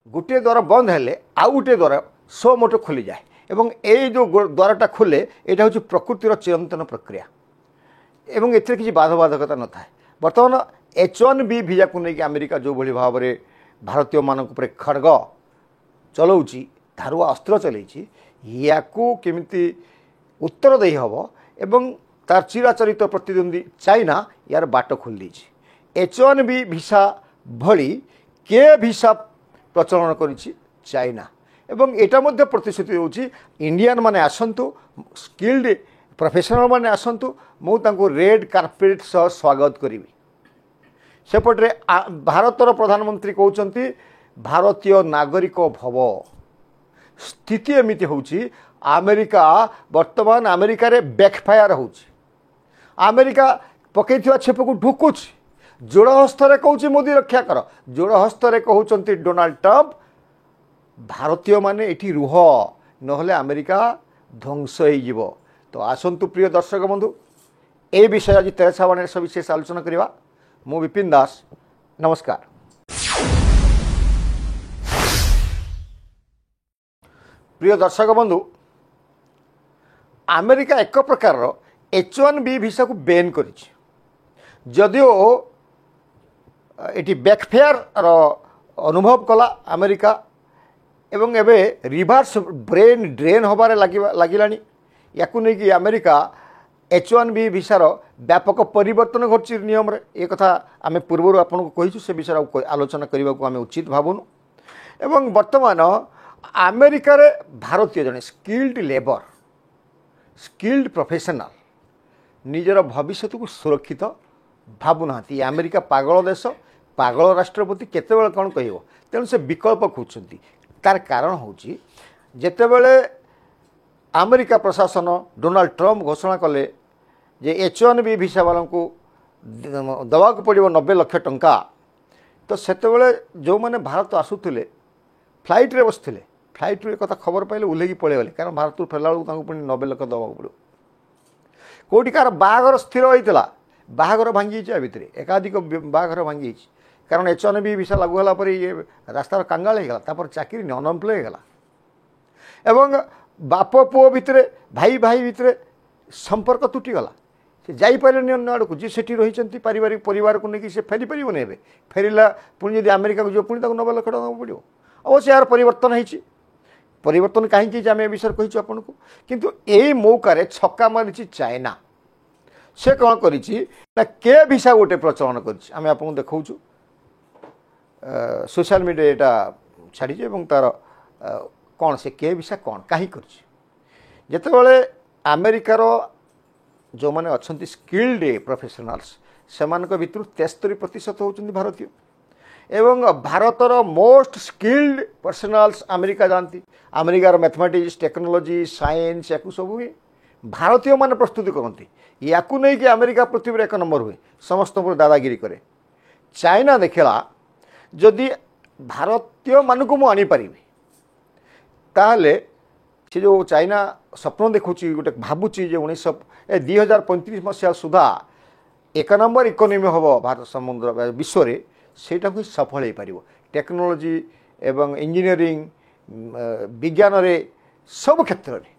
गोटे द्वार बंद हेले आउ गोटे द्वार सो मोटो खोली जाए एवं ये जो द्वारटा खोले यहाँ हूँ प्रकृतिर चिरंतन प्रक्रिया एवं एथिरे किसी बाधबाधकता न था। बर्तमान H1B वीजा को लेकिन अमेरिका जो भली भाव में भारतीय मान खड़ग चलाऊँच धारुआ अस्त्र चलती या केमिति उत्तर दे हम एवं तार चिराचरित प्रतिद्वंदी चाइना यार बाट खोल देछि। H1B वीसा भली के वीसा प्रचलन करिछि चाइना एवं एटा मध्य प्रतिश्रुति होछि इंडियन माने आसंतु स्किल्ड प्रोफेशनल माने आसंतु मु तांको रेड कार्पेट सह स्वागत करी। सेपटे भारतर प्रधानमंत्री कहउचंती भारतीय नागरिक भव। स्थिति एमिति होछि अमेरिका वर्तमान अमेरिका रे बैकफायर होछि। अमेरिका पकईथिवा छेप को ढुकुछि जोड़ हस्तरे कहूँ मोदी रक्षा कर जोड़ हस्तरे कहते डोनाल्ड ट्रंप भारतीय माने एठी रुह नहले अमेरिका ध्वंस हो। तो आसंतु प्रिय दर्शक बंधु ए विषय आज तेरेसा बाणी सविशेष आलोचना करवा। मु विपिन दास नमस्कार। प्रिय दर्शक बंधु अमेरिका एक प्रकार H1B वीसा को बैन करिछि जदिओ एटी बैकफेयर अनुभव कला अमेरिका एवं एबे रिवर्स ब्रेन ड्रेन होबारे लागिलानी याकु नै कि अमेरिका H1B वीसार व्यापक परिवर्तन घटछि नियम रे। ए कथा आमे पूर्व आपन को कहिछु से विषय आलोचना करबा को आमे उचित भाबुनु। एवं वर्तमान अमेरिका रे भारतीय जने स्किल्ड लेबर स्किल्ड प्रोफेशनल निजर भविष्य को सुरक्षित भावुना। अमेरिका पागल देश पागल राष्ट्रपति केतेबेले कौन कह तेणु से विकल्प खोजती। तार कारण हूँ जितेबले अमेरिका प्रशासन डोनाल्ड ट्रंप घोषणा कले जे H1B वीसा वालों को दवाक पड़ो 90 लाख टंका तो सेतेबले जो मैंने भारत आसुले फ्लाइट रे बसते फ्लाइट रे कथा खबर पाइले उल्लेखी पलैगले कारण भारत फेरला बेलू 90 लाख दवाक पड़ो। कौटी कार बाहागर स्थिर होता बाहागर भांगी भितर एकाधिक बाहागर भांगी कारण H1B वीसा लागू होला पर ये रास्तार कांगाल हो गला चाकरी अनएम्प्लॉय हो गला एवं बाप पुओ भितर भाई भाई भितर संपर्क तुटीगला से जापारे अन्य आड़ को जी से रही पारिवारिक परिवार को लेकिन से फेरी पारन ए फेरला पुणी जब अमेरिका को जो पुणी 90 लाख टका पड़ो। अवश्य यार परिवर्तन होती परिवर्तन कहीं आम ए विषय कही आपन को किंतु यही मौका छक्का मारी चाइना से कौन कर के वीसा गोटे प्रचलन करें आपको देखा सोशल मीडिया यहाँ छाड़ी तार कौन से के वीसा कौन कहीं करते अमेरिकार जो मैंने अच्छा स्किल्ड प्रोफेशनल्स से भितर 73% होती भारतीय एवं भारतर मोस्ट स्किल्ड पर्सनाल्स अमेरिका जाती। अमेरिकार मैथमेटिक्स टेक्नोलोजी साइंस या सब भारतीय मान प्रस्तुति करती या नहीं कि अमेरिका पृथ्वी एक नंबर हुए समस्त दादागिरी करे। चाइना देखला जदि भारतीय मानक मु आनीपारि ताहले से जो चाइना स्वप्न देखुची गोटे भावुची 2035 मसीहा सुधा एक नंबर इकोनॉमी हम भारत समुद्र विश्व में सेटा को सफल हो पार टेक्नोलोजी एवं इंजीनियरिंग विज्ञान रे सब क्षेत्र में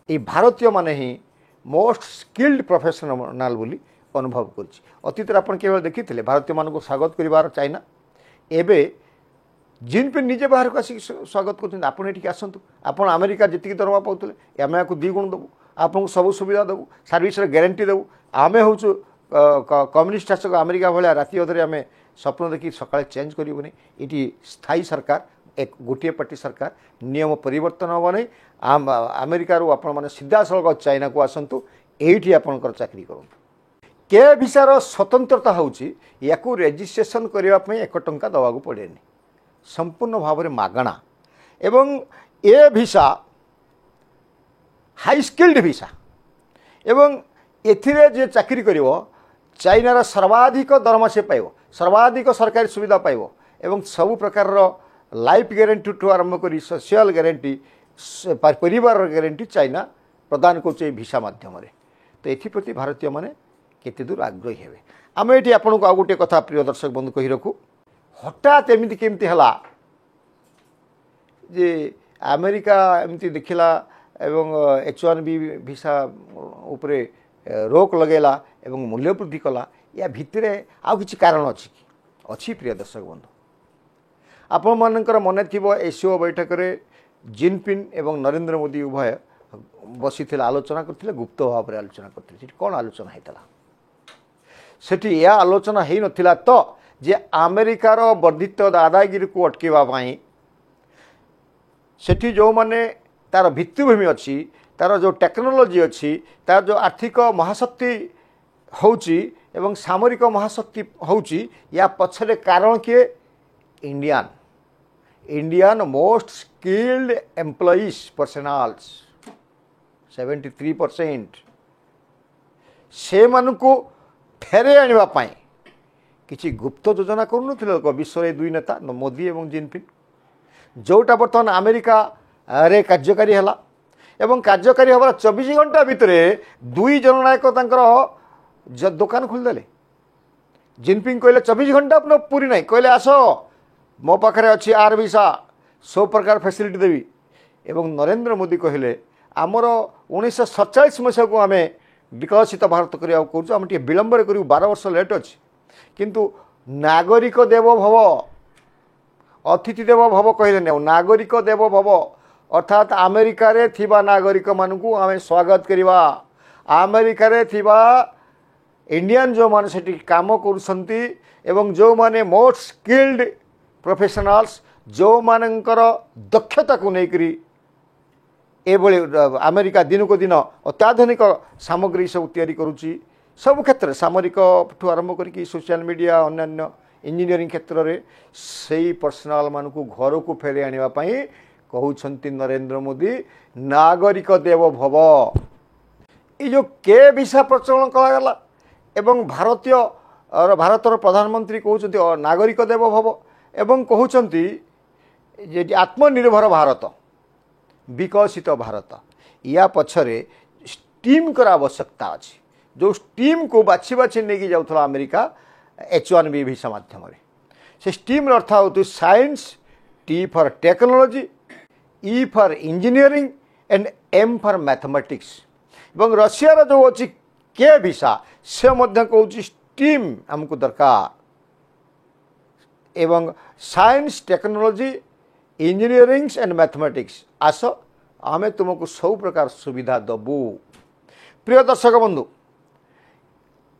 ये भारतीय माने ही मोस्ट स्किल्ड प्रोफेशनल बोली अनुभव करछि। अतीत आप केवल देखी भारतीय मान को स्वागत कर चाइना एबे जिन पे निजे बाहर को आसिक स्वागत कर आसतु आप अमेरिका जी दरमा पाते आम आपको 2 गुण देवु आपको सब सुविधा देवु सर्विस गारंटी देवु आम हूँ कम्युनिस्ट शासक अमेरिका भाया राति अधरे आम स्वप्न देखी सकाଳେ चेंज करूनी ये स्थायी सरकार एक गोटे पार्टी सरकार नियम परिवर्तन हम नहीं अमेरिका मैंने सीधा सड़क चाइना को आसतु ये आपंकर चाकरी करूँ। के वीसार स्वतंत्रता होची याकू रेजिस्ट्रेशन करने 1 टंका दवा पड़ेनि संपूर्ण भाव में मागणा एवं ए वीसा हाई स्किल्ड वीसा एवं एथिरे जे चाकरी करिवो चाइनार सर्वाधिक दरमा से पाइबो सर्वाधिक सरकारी सुविधा पाइबो एवं सब प्रकार लाइफ गारंटी ठू आरंभ कर सोशल गारंटी परिवार गारंटी चाइना प्रदान कर वीसा माध्यम तो एप्रति भारतीय माने केते दूर आग्रही हेबे। आम ये आपको आ गोटे कथा प्रिय दर्शक बंधु कही रखू हठात एमती केमती है जे अमेरिका एमती देखला एवं H1B वीसा उपरे रोक लगेला एवं मूल्य वृद्धि कला या भितरे आउ किछि कारण अछि अच्छी प्रिय दर्शक बंधु आपण मानकर मन थिबो एसओ बैठक रे जिनपिंग एवं नरेंद्र मोदी उभय बसी आलोचना करथिले गुप्त भाव रे आलोचना करथिले कोन आलोचना हेतला सेठी या आलोचना हेई नथिला तो जे अमेरिकार वर्धित दादागिरी को अटकेबा पाई सेठी जो माने तार भित्तिभूमि अच्छी तार जो टेक्नोलोजी अच्छी तार जो आर्थिक महाशक्ति होउची एवं सामरिक महाशक्ति होउची या पछरे कारण किए Indian most skilled employees personnels 73% से मानकु फेरे आनिबा पाई किछि गुप्त योजना करूनथिले विश्व रे दुई नेता मोदी एवं जिनपिंग जोटा बर्तमान अमेरिका रे कार्यकारी हला एवं कार्यकारी हबार 24 घंटा भितर दुई जननायक तांकर दुकान खोलदेले जिनपिंग कहले 24 घंटा अपन पूरी नहीं कहले आस मो पाखे अच्छी आर वीसा सब प्रकार फैसिलिटी देवी एवं नरेंद्र मोदी कहले आमर 1947 मसीह को आम विकसित भारत करने कर विलंब करूँ 12 वर्ष लेट अच्छी किंतु नागरिक देव भव अतिथि देव भव कहले नागरिक देव भव अर्थात अमेरिका रे थिबा नागरिक मानकू आम स्वागत करवा अमेरिका रे थिबा इंडियन जो माने सेठी काम करुसंती एवं जो माने मोस्ट स्किल्ड प्रोफेशनल्स जो मानकर दक्षता को लेकरी एभली अमेरिका दिन को दिन अत्याधुनिक सामग्री सब तैयारी करुची सब क्षेत्र सामरिक ठू आरंभ करी सोशल मीडिया अन्य इंजीनियरिंग क्षेत्र में सही पर्सनाल मान को घर को फेरे आने कहते नरेंद्र मोदी नागरिक देव भव ये जो के वीसा प्रचलन कला एवं भारतर प्रधानमंत्री कहते नागरिक देव भव एवं कहते आत्मनिर्भर भारत विकसित भारत या पछरे स्टीम कर आवश्यकता अच्छी जो स्टीम को बाछी बाछी नहीं जाऊला अमेरिका H1B वीसा माध्यम से स्टीम अर्थ हो science T for technology E for engineering and M for mathematics एवं रशिया जो अच्छी के वीसा से कहूँ स्टीम आमको दरकार एवं science technology engineering and mathematics आस आमे तुमको सब प्रकार सुविधा दबू प्रिय दर्शक बंधु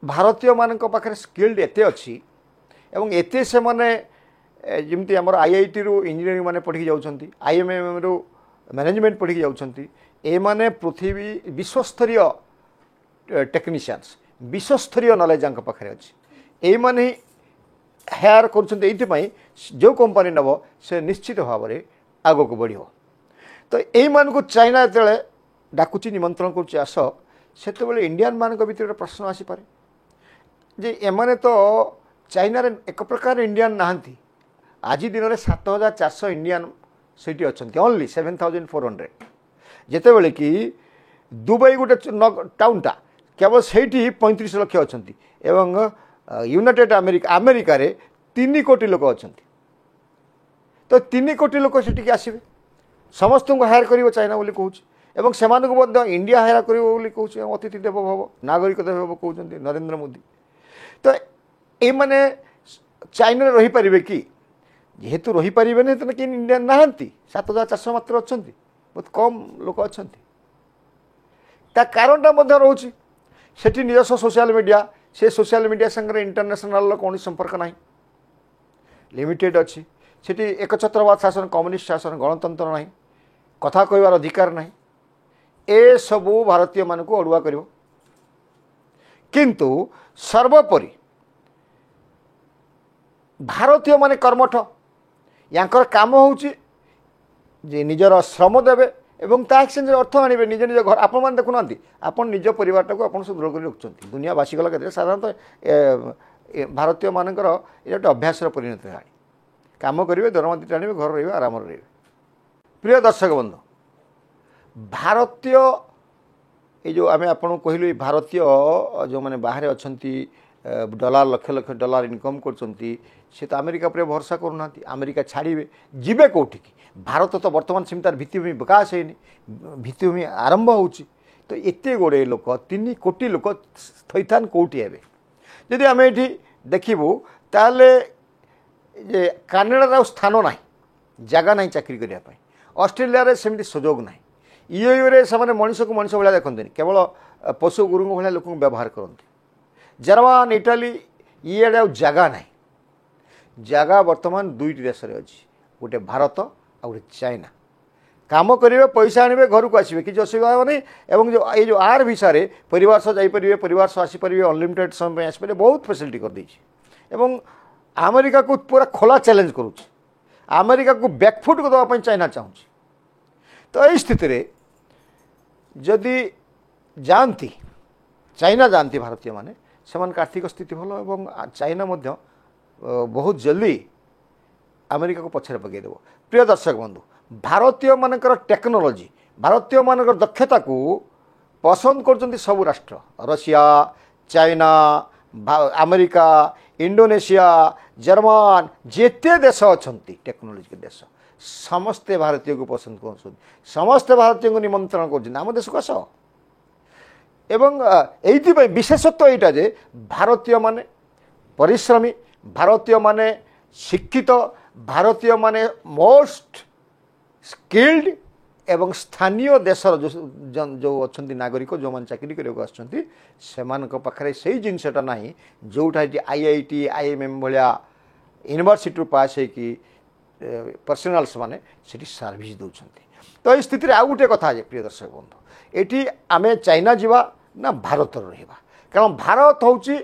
भारतीय मान पाखे स्किल्ड एते अच्छी एवं एते से माने जमती आमर IIT रु इंजीनियरिंग माने पढ़ी जाउछंती IMM रु मैनेजमेंट पढ़ी जाउछंती ए माने पृथ्वी विश्वस्तरीय टेक्नीशियंस विश्वस्तरीय नॉलेज आंक पाखे अच्छी ए माने हायर करुछंती एइथि जो कंपनी नब से निश्चित भाव में आग को बढ़ियो तो यही मान को चाइना जो डाकुची निमंत्रण कर आस से इंडियन मान भर प्रश्न आसीपे जे एमाने तो चाइना रे एक प्रकार इंडियन नहांती आज दिन में 7400 इंडियन सीटी अच्छा ओनली 7400 जिते बड़े कि दुबई गोटे टाउनटा केवल से 35 लाख अच्छा एवं यूनाइटेड अमेरिका रे 3 कोटी लोक अच्छा तो 3 कोटी लोक से आसवे समस्त को हायर कर चाइना बोली कहूँ एवं से इंडिया हायर कर अतिथि देव भव नागरिक देव भव कहते नरेंद्र मोदी तो ये माने चाइना रही पारे कि जेहेतु रही पारे तो कि इंडियन नहांती 7400 मात्र अच्छा बहुत कम लोक अच्छा कारणटा रोचे से निजस्व सोशल मीडिया से सोशल मीडिया संगे इंटरनेशनल कौन संपर्क ना लिमिटेड अच्छी सेठी एकछत्रवाद शासन कम्युनिस्ट शासन गणतंत्र ना कथा कहबार अधिकार ना ए सबू भारतीय मान को अड़ुआ कर किंतु सर्वोपरि भारतीय माने कर्मठ यांकर काम होउची जे निजर श्रम देवे एवं ता एक्सचेंज अर्थ आनिबे निज निज घर आपण मान देखु नांती आपण निज परिवार को आपण सुदृढ़ कर रखुचंती दुनिया बासी गला के साधारणतः भारतीय मानकर ये गोटे अभ्यास परिणत है काम करेंगे दरमा दीटा आने घर रे आराम रे प्रिय दर्शक बंधु भारतीय ये जो आम आपको कहलु भारतीय जो मैंने बाहर अच्छा डॉलर लक्ष लक्ष डॉलर इनकम कर तो अमेरिका पर भरोसा करूना अमेरिका छाड़े जीवे कौटी भारत तो बर्तमान सेम तार भित्तिभूमि विकास है भित्तिभूमि आरंभ होउची तो एते गोड़े लोक 3 कोटी लोक थैथान कोटी हेबे जदि आम ये देखू ताले कानाडार स्थान ना जगह ना चाकरी करने ऑस्ट्रेलिया सेमती सुजोग ना यूए से मनीष को मनीष भाया देखते केवल पशु गुरु भाया लोक व्यवहार करते जर्मन इटाली ये जगह ना जगह बर्तमान 2टी देश अच्छी गोटे भारत आ गोटे चाइना काम करेंगे पैसा आने घर को आसवे किसी असुविधा हो नहीं एवं जो ये जो आर भिसा परिवार सह जापर परिवार सह आसीपर अनलिमिटेड समय आसपारे बहुत फैसिलिटी कर देछि एवं अमेरिका को पूरा खोला चैलेंज करुच्ची अमेरिका को बैकफुट को देवाई चाइना चाहूँगी तो यही स्थिति रे जदि जाती चाइना जाती भारतीय माने सेमान आर्थिक स्थिति भल एवं चाइना मध्य बहुत जल्दी अमेरिका को पछरे पकईदेव प्रिय दर्शक बंधु भारतीय मानकर टेक्नोलोजी भारतीय मानकर दक्षता को पसंद कर सबु राष्ट्र Russia China America Indonesia German जेते देश अच्छा टेक्नोलोजी के देश समस्ते भारतीय को पसंद कर समस्ते भारतीय को निमंत्रण कर देश को आस एवं ये विशेषत्व यहाँ जे भारतीय माने परिश्रमी भारतीय माने शिक्षित भारतीय माने मोस्ट स्किल्ड एवं स्थानीय देशर जो अच्छा नागरिक जो मैंने चाकरी करने पाखे से जिनसटा ना जोटा आईआईटी आईएमएम भाया यूनिवर्सिटी पास होगी पर्सनाल्स माने सेठी सर्विस दौरान तो ये स्थिति आउ गोटे कथा प्रिय दर्शक बंधु ये आम चाइना जावा ना भारत रहा कारण भारत हूँ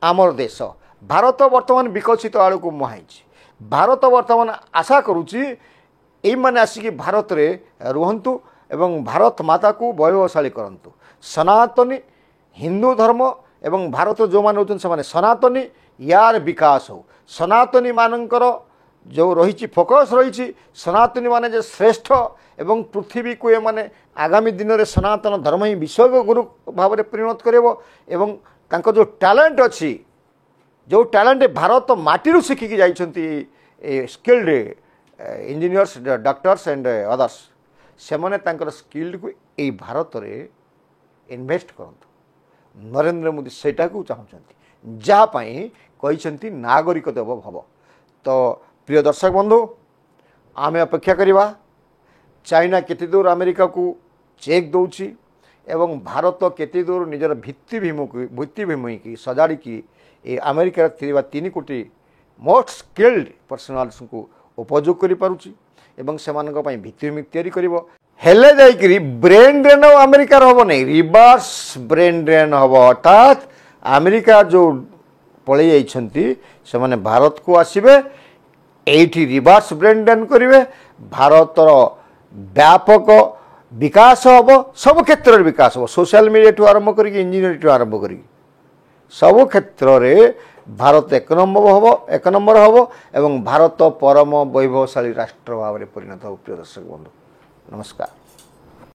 आमर देश भारत वर्तमान विकसित आड़ को मुहाई भारत वर्तमान आशा करुच्ची ये मैंने आसिक भारत रे रुहंतु एवं भारत माता को वैभवशाली करंतु सनातनी हिंदू धर्म एवं भारत जो मैंने होते हैं सनातनी यार विकास हो सनातनी मानकर जो रही फोकस रही सनातनी माने जो श्रेष्ठ एवं पृथ्वी को ये माने आगामी दिन में सनातन धर्म ही विश्व गुरु भाव में परिणत एवं तांको जो टैलेंट अच्छी जो टैलेंट भारत माटी शिखिकी जाइछंती skilled engineers doctors and others से माने तांकर स्किल्ड को यही भारत रे इन्वेस्ट करंतु नरेंद्र मोदी सेटा को चाहूँगी जहाँपाई कहते नागरिक देव भव तो प्रिय दर्शक बंधु आमे अपेक्षा करिबा चाइना केते दूर अमेरिका को चेक दौची एवं भारत केते दूर निजर भित्तिभूमि की सजाड़ी की अमेरिका 3 कोटी मोस्ट स्किल्ड पर्सनाल्स को उपयोग करि पारुची एवं सेमानक पई भित्तिभूमि तैयारी करिवो हेले जाइकरी ब्रेन ड्रेन अमेरिका हबो नै रिवर्स ब्रेन ड्रेन हबो अर्थात अमेरिका जो पळै जाइछंती से माने भारत को आसीबे एठी रिवर्स ब्रेन ड्रेन करिवे भारतर व्यापक विकास हम सब क्षेत्र विकास हम सोशल मीडिया ठू आरंभ कर इंजीनियरिंग ठू आरंभ कर सब क्षेत्र में भारत एक नंबर हम एवं भारत परम वैभवशाली राष्ट्र भाव में परिणत हो प्रिय दर्शक बंधु नमस्कार।